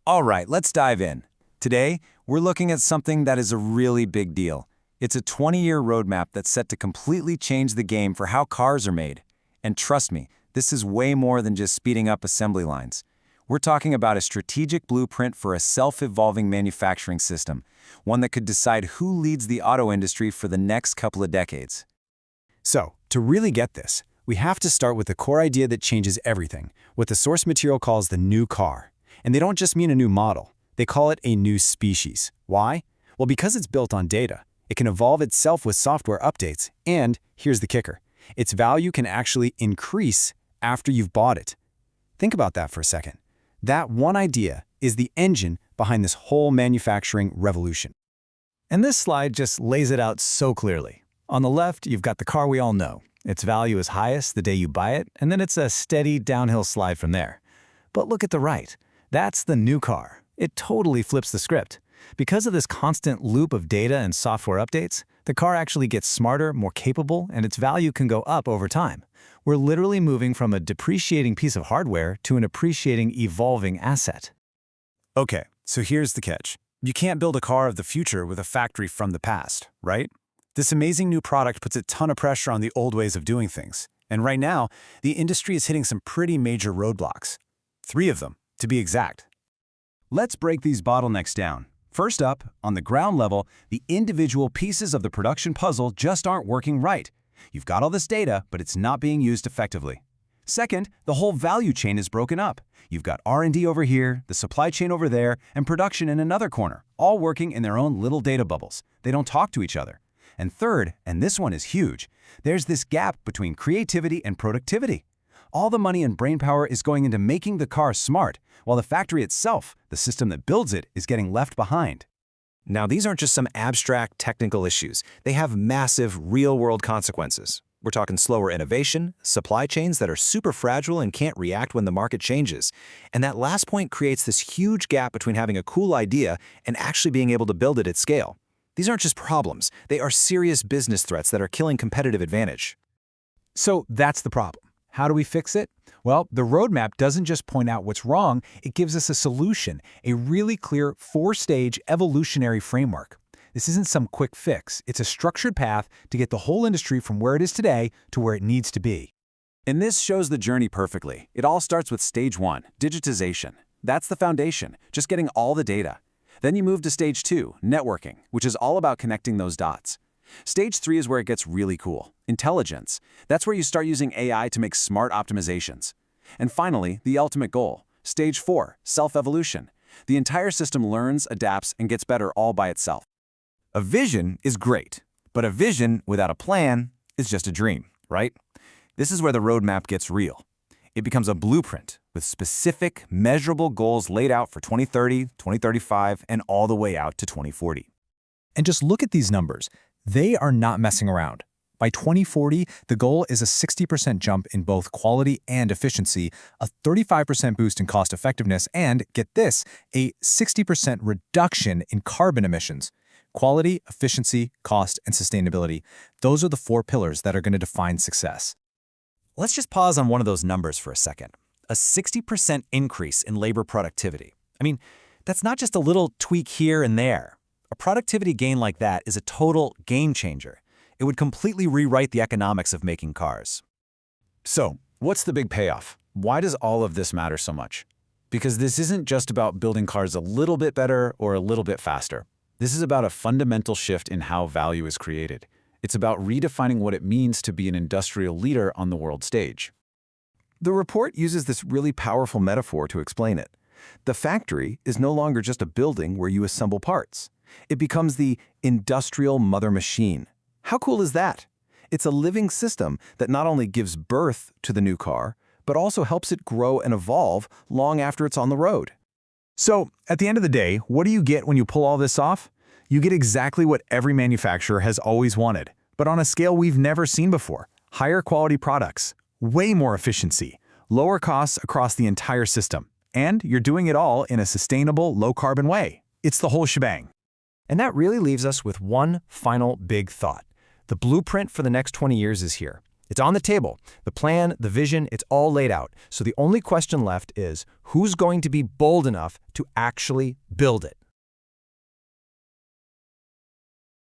All right, let's dive in. Today, we're looking at something that is a really big deal. It's a 20-year roadmap that's set to completely change the game for how cars are made. And trust me, this is way more than just speeding up assembly lines. We're talking about a strategic blueprint for a self-evolving manufacturing system, one that could decide who leads the auto industry for the next couple of decades. So, to really get this, we have to start with the core idea that changes everything, what the source material calls the new car. And they don't just mean a new model, they call it a new species. Why? Well, because it's built on data. It can evolve itself with software updates, and here's the kicker, its value can actually increase after you've bought it. Think about that for a second. That one idea is the engine behind this whole manufacturing revolution. And this slide just lays it out so clearly. On the left, you've got the car we all know. Its value is highest the day you buy it, and then it's a steady downhill slide from there. But look at the right. That's the new car. It totally flips the script. Because of this constant loop of data and software updates, the car actually gets smarter, more capable, and its value can go up over time. We're literally moving from a depreciating piece of hardware to an appreciating, evolving asset. Okay, so here's the catch. You can't build a car of the future with a factory from the past, right? This amazing new product puts a ton of pressure on the old ways of doing things. And right now, the industry is hitting some pretty major roadblocks. 3 of them, to be exact. Let's break these bottlenecks down. First up, on the ground level, the individual pieces of the production puzzle just aren't working right. You've got all this data, but it's not being used effectively. Second, the whole value chain is broken up. You've got R&D over here, the supply chain over there, and production in another corner, all working in their own little data bubbles. They don't talk to each other. And third, and this one is huge, there's this gap between creativity and productivity. All the money and brainpower is going into making the car smart, while the factory itself, the system that builds it, is getting left behind. Now, these aren't just some abstract technical issues. They have massive, real-world consequences. We're talking slower innovation, supply chains that are super fragile and can't react when the market changes. And that last point creates this huge gap between having a cool idea and actually being able to build it at scale. These aren't just problems. They are serious business threats that are killing competitive advantage. So that's the problem. How do we fix it? Well, the roadmap doesn't just point out what's wrong, it gives us a solution, a really clear 4-stage evolutionary framework. This isn't some quick fix, it's a structured path to get the whole industry from where it is today to where it needs to be. And this shows the journey perfectly. It all starts with stage 1, digitization. That's the foundation, just getting all the data. Then you move to stage 2, networking, which is all about connecting those dots. Stage 3 is where it gets really cool, intelligence. That's where you start using AI to make smart optimizations. And finally, the ultimate goal, stage 4, self-evolution. The entire system learns, adapts, and gets better all by itself. A vision is great, but a vision without a plan is just a dream, right? This is where the roadmap gets real. It becomes a blueprint with specific, measurable goals laid out for 2030, 2035, and all the way out to 2040. And just look at these numbers. They are not messing around. By 2040, the goal is a 60% jump in both quality and efficiency, a 35% boost in cost effectiveness, and, get this, a 60% reduction in carbon emissions. Quality, efficiency, cost, and sustainability. Those are the 4 pillars that are going to define success. Let's just pause on one of those numbers for a second. A 60% increase in labor productivity. I mean, that's not just a little tweak here and there. A productivity gain like that is a total game changer. It would completely rewrite the economics of making cars. So, what's the big payoff? Why does all of this matter so much? Because this isn't just about building cars a little bit better or a little bit faster. This is about a fundamental shift in how value is created. It's about redefining what it means to be an industrial leader on the world stage. The report uses this really powerful metaphor to explain it. The factory is no longer just a building where you assemble parts. It becomes the industrial mother machine. How cool is that? It's a living system that not only gives birth to the new car, but also helps it grow and evolve long after it's on the road. So, at the end of the day, what do you get when you pull all this off? You get exactly what every manufacturer has always wanted, but on a scale we've never seen before. Higher quality products, way more efficiency, lower costs across the entire system, and you're doing it all in a sustainable, low-carbon way. It's the whole shebang. And that really leaves us with one final big thought. The blueprint for the next 20 years is here. It's on the table. The plan, the vision, it's all laid out. So the only question left is, who's going to be bold enough to actually build it?